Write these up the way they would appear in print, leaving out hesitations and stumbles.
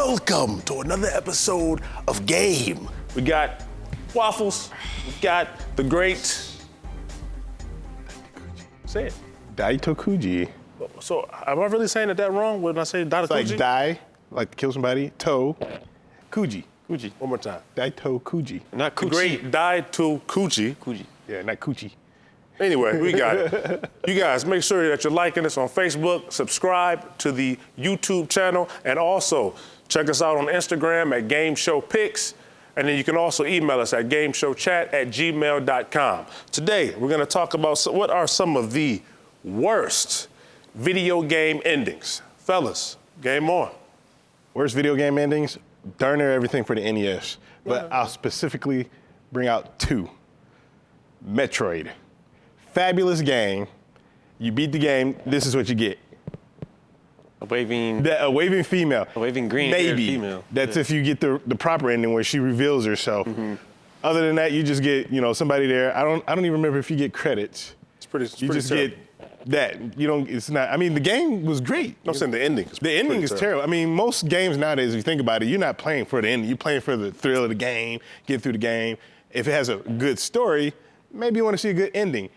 Welcome to another episode of Game. We got Waffles, we got the great, say it. Daitokuji. So am I really saying that wrong when I say Daitokuji? It's like dai, like to kill somebody, to, kuji. Kuji. One more time. Daitokuji. Not Kuchi. The great Daitokuji. Kuji. Yeah, not Kuchi. Anyway, we got it. You guys, make sure that you're liking us on Facebook, subscribe to the YouTube channel, and also check us out on Instagram at Game Show Pics. And then you can also email us at gameshowchat@gmail.com. Today, we're going to talk about what are some of the worst video game endings. Fellas, game on. Worst video game endings, darn near everything for the NES. But I'll specifically bring out two. Metroid. Fabulous game. You beat the game, this is what you get. A waving female. A waving green female. That's if you get the proper ending where she reveals herself. Mm-hmm. Other than that, you just get, somebody there. I don't even remember if you get credits. You just terrible. get that. You don't, it's not, I mean, the game was great. I'm saying the ending is The ending is terrible. I mean, most games nowadays, if you think about it, you're not playing for the ending. You're playing for the thrill of the game, get through the game. If it has a good story, maybe you want to see a good ending.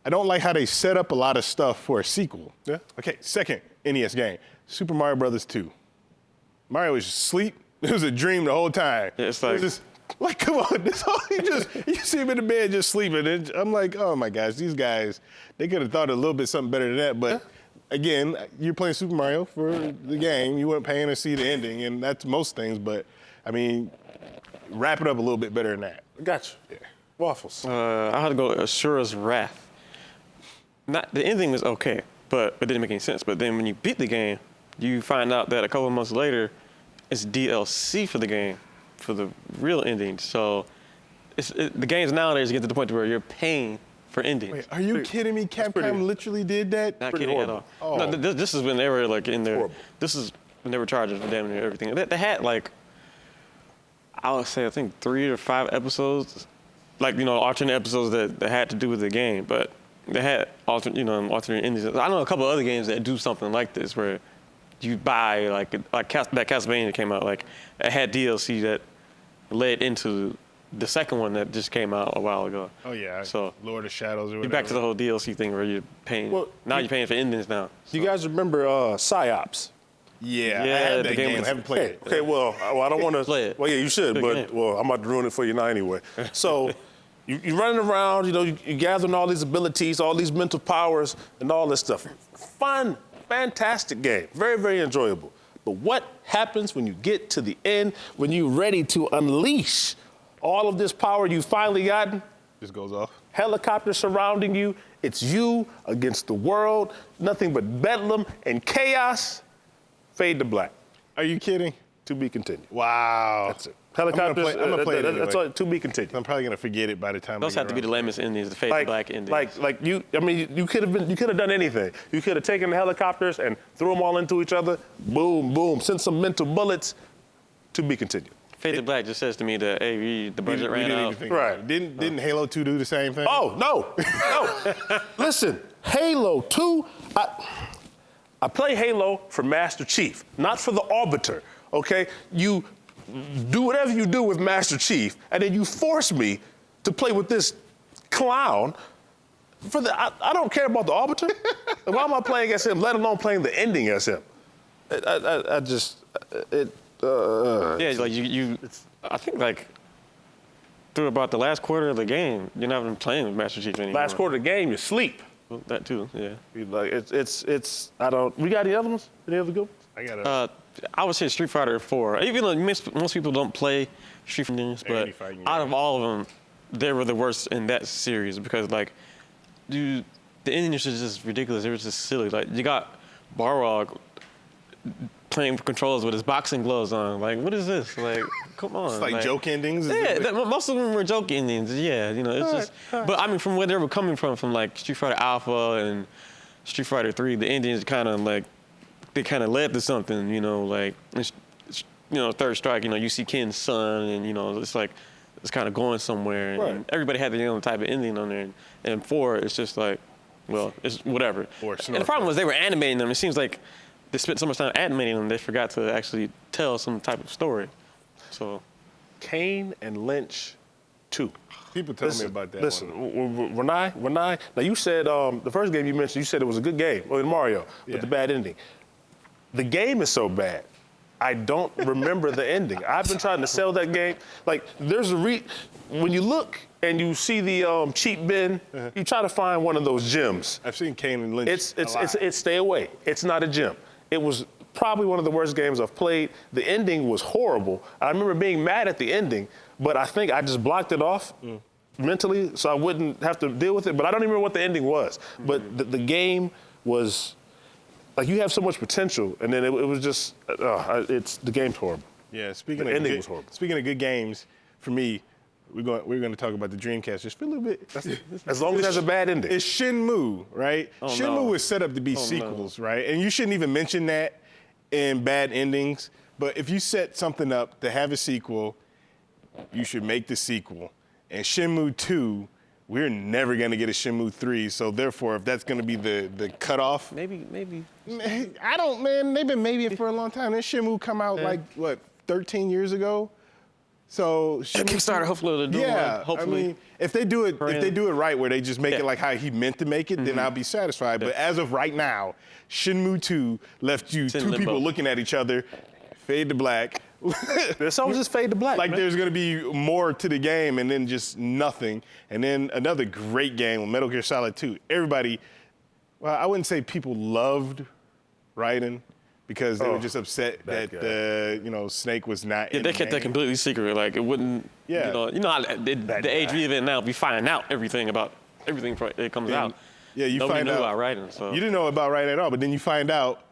I don't like how they set up a lot of stuff for a sequel. Yeah. Okay, second NES game, Super Mario Brothers 2. Mario was asleep. It was a dream the whole time. Yeah, it's like, it was just, come on, this whole, you see him in the bed just sleeping. And I'm like, oh my gosh, these guys, they could have thought a little bit something better than that. But again, you're playing Super Mario for the game. You weren't paying to see the ending, and that's most things. But I mean, wrap it up a little bit better than that. Gotcha. Yeah. Waffles. I had to go Ashura's Wrath. The ending was okay, but it didn't make any sense. But then when you beat the game, you find out that a couple of months later, it's DLC for the game, for the real ending. So the games nowadays get to the point where you're paying for endings. Wait, are you kidding me? Capcom literally did that? Not kidding at all. Oh. No, this is when they were like in their. Horrible. This is when they were charging for damn near everything. They had like, I would say, I think 3 or 5 episodes, like alternate episodes that had to do with the game, but they had alternate endings. I know a couple of other games that do something like this, where you buy like that Castlevania came out, like it had DLC that led into the second one that just came out a while ago. Oh yeah. So Lord of Shadows or whatever. you're back to the whole DLC thing where you're paying. Well, you're paying for endings now. Do you guys remember Psi-Ops? Yeah, I Yeah, had the that game game. was- I haven't played it. Okay, well, I don't want to. Play it. Well, yeah, you should, Good but game. well, I'm about to ruin it for you now anyway. So, you're running around, you're gathering all these abilities, all these mental powers, and all this stuff. Fun, fantastic game, very, very enjoyable. But what happens when you get to the end, when you're ready to unleash all of this power you've finally gotten? Just goes off. Helicopters surrounding you. It's you against the world. Nothing but bedlam and chaos. Fade to black. Are you kidding? To be continued. Wow. That's it. Helicopters. I'm gonna play it anyway. That's all. To be continued. I'm probably gonna forget it by the time. Those have to be the lamest endings, the fade to black endings. Like you. I mean, you could have done anything. You could have taken the helicopters and threw them all into each other. Boom, boom. Sent some mental bullets. To be continued. Fade to black just says to me that hey, the budget ran didn't out. even think Right. about it. Didn't Halo 2 do the same thing? Oh no. Listen, Halo 2. I play Halo for Master Chief, not for the Arbiter. Okay, you do whatever you do with Master Chief, and then you force me to play with this clown. I don't care about the Arbiter. Why am I playing as him? Let alone playing the ending as him. Yeah, like you. I think like through about the last quarter of the game, you're not even playing with Master Chief anymore. last quarter of the game, you sleep. Well, that too, yeah. Like it's. I don't. We got any other ones? Any other good ones? I got I would say Street Fighter 4. Even though most people don't play Street Fighter games, but Any fighting out game. of all of them, they were the worst in that series because like, dude, the ending was just ridiculous. It was just silly. Like you got Balrog playing controls with his boxing gloves on. Like, what is this? Like, come on. It's like joke endings. Yeah, most of them were joke endings. Yeah, it's just. But I mean, from where they were coming from like Street Fighter Alpha and Street Fighter 3, the endings kind of like, they kind of led to something. Like, Third Strike. You see Ken's son, and it's like it's kind of going somewhere. And, Right. everybody had their own type of ending on there. And 4, it's just like, well, it's whatever. Or And the problem was they were animating them. It seems like they spent so much time animating them, they forgot to actually tell some type of story. So, Kane and Lynch 2. People tell me about that Listen, one. when I now you said the first game you mentioned, you said it was a good game, well, in Mario, with the bad ending. The game is so bad, I don't remember the ending. I've been trying to sell that game. Like, there's when you look and you see the cheap bin, you try to find one of those gems. I've seen Kane and Lynch. It's stay away. It's not a gem. It was probably one of the worst games I've played. The ending was horrible. I remember being mad at the ending, but I think I just blocked it off mentally so I wouldn't have to deal with it. But I don't even remember what the ending was. But the game was, like, you have so much potential, and then it was just, the game's horrible. Yeah, The ending was horrible. Speaking of good games, for me, we're going to talk about the Dreamcast just for a little bit. As long as it has a bad ending. It's Shenmue, right? Shenmue was set up to be sequels, right? And you shouldn't even mention that in bad endings. But if you set something up to have a sequel, you should make the sequel. And Shenmue 2, we're never going to get a Shenmue 3. So therefore, if that's going to be the cutoff. maybe. I don't, man. They've been maybe for a long time. This Shenmue come out 13 years ago? So Kickstarter, hopefully they'll do one. Hopefully. I mean, if they do it right, where they just make it like how he meant to make it, then I'll be satisfied. But as of right now, Shenmue 2 left you two people looking at each other, fade to black. It's always just fade to black. Like man. there's gonna be more to the game, and then just nothing. And then another great game, Metal Gear Solid 2. Everybody, well, I wouldn't say people loved Raiden, because they were just upset that Snake was not in They the kept that game. completely secret. Like, it wouldn't, Yeah. you know how the age we live in now, we find out everything about everything before it comes out. Yeah, you Nobody find knew out. about writing, so. You didn't know about Raiden at all, but then you find out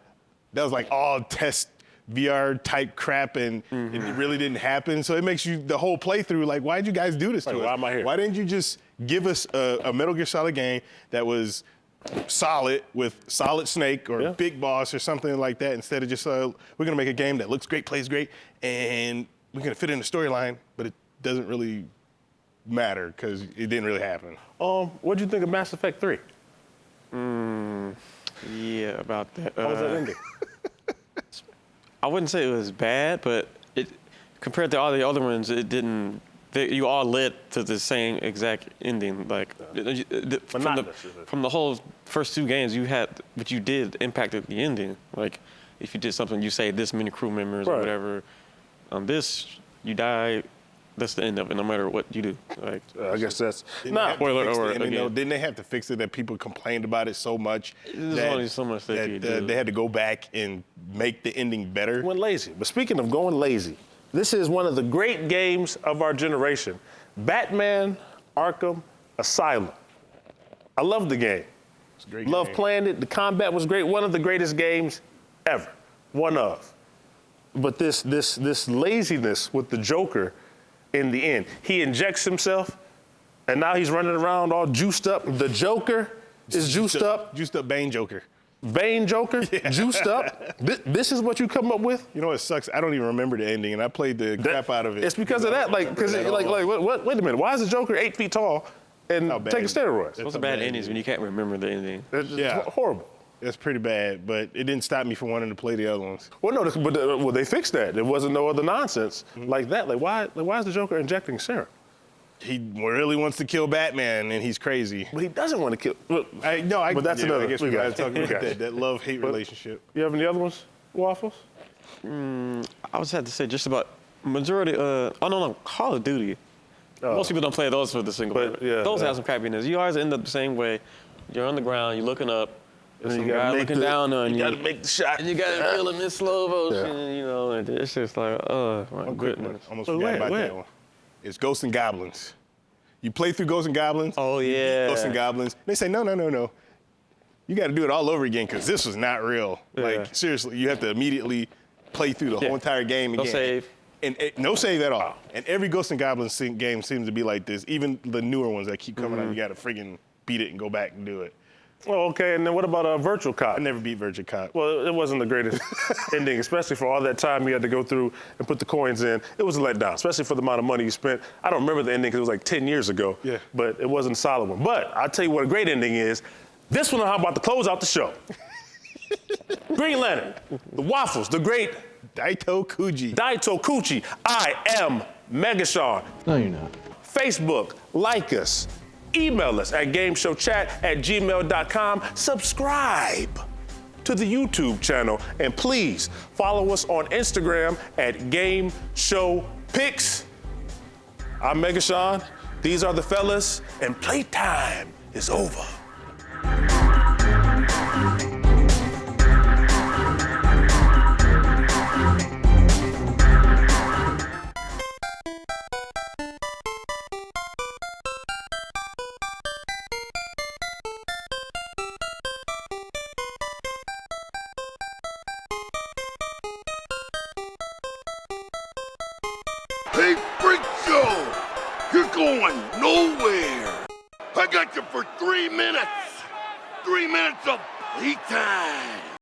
that was like all test VR type crap, and it really didn't happen. So it makes you, the whole playthrough, like, why'd you guys do this to us? Why am I here? Why didn't you just give us a Metal Gear Solid game that was solid with Solid Snake or Big Boss or something like that, instead of just we're gonna make a game that looks great, plays great, and we're gonna fit in the storyline, but it doesn't really matter because it didn't really happen. What'd you think of Mass Effect 3? Yeah, about that. How was that ending? I wouldn't say it was bad, but it compared to all the other ones, it didn't. You all led to the same exact ending. Like from the whole first two games, you had what you did impacted the ending. Like if you did something, you say this many crew members or whatever. On this, you die. That's the end of it, no matter what you do. Like I guess that's spoiler or didn't they have to fix it that people complained about it so much? There's only so much they could do. They had to go back and make the ending better. Went lazy. But speaking of going lazy, this is one of the great games of our generation. Batman Arkham Asylum. I love the game. It's a great Love game. playing it. The combat was great. One of the greatest games ever. One of. But this laziness with the Joker in the end. He injects himself, and now he's running around all juiced up. The Joker is juiced up. Juiced up Bane Joker. Bane Joker, juiced up. This is what you come up with? You know what sucks? I don't even remember the ending, and I played the crap out of it. It's because of that. Like, wait a minute. Why is the Joker 8 feet tall and taking steroids? Those are bad endings when you can't remember the ending. It's horrible. That's pretty bad, but it didn't stop me from wanting to play the other ones. Well, no, but they fixed that. There wasn't no other nonsense like that. Like, why is the Joker injecting serum? He really wants to kill Batman, and he's crazy. But he doesn't want to kill. But that's another. I guess we got to talk about that love-hate relationship. You have any other ones, Waffles? I would have to say just about majority. Call of Duty. Most people don't play those for the single player. Those have some crappiness. You always end up the same way. You're on the ground. You're looking up. There's some guy looking down on you. You gotta make the shot. And you gotta feel him in slow motion. And it's just like, oh my goodness. Almost forgot about that one. It's Ghosts and Goblins. You play through Ghosts and Goblins. Oh, yeah. Ghosts and Goblins. They say, no. You got to do it all over again because this was not real. Like, seriously, you have to immediately play through the whole entire game again. No save. And no save at all. And every Ghosts and Goblins game seems to be like this. Even the newer ones that keep coming out, you got to friggin' beat it and go back and do it. Oh, okay. And then what about Virtual Cop? I never beat Virtual Cop. Well, it wasn't the greatest ending, especially for all that time you had to go through and put the coins in. It was a letdown, especially for the amount of money you spent. I don't remember the ending because it was like 10 years ago. Yeah. But it wasn't a solid one. But I'll tell you what a great ending is. This one, how about to close out the show? Green Lantern, the Waffles, the great Daito Kuji. Daito Kuchi. I am Megashawn. No, you're not. Facebook, like us. Email us at gameshowchat@gmail.com. Subscribe to the YouTube channel. And please follow us on Instagram at Game Show Pics. I'm Megashawn. These are the fellas, and playtime is over. Hey, Freak Show! You're going nowhere! I got you for 3 minutes! 3 minutes of playtime!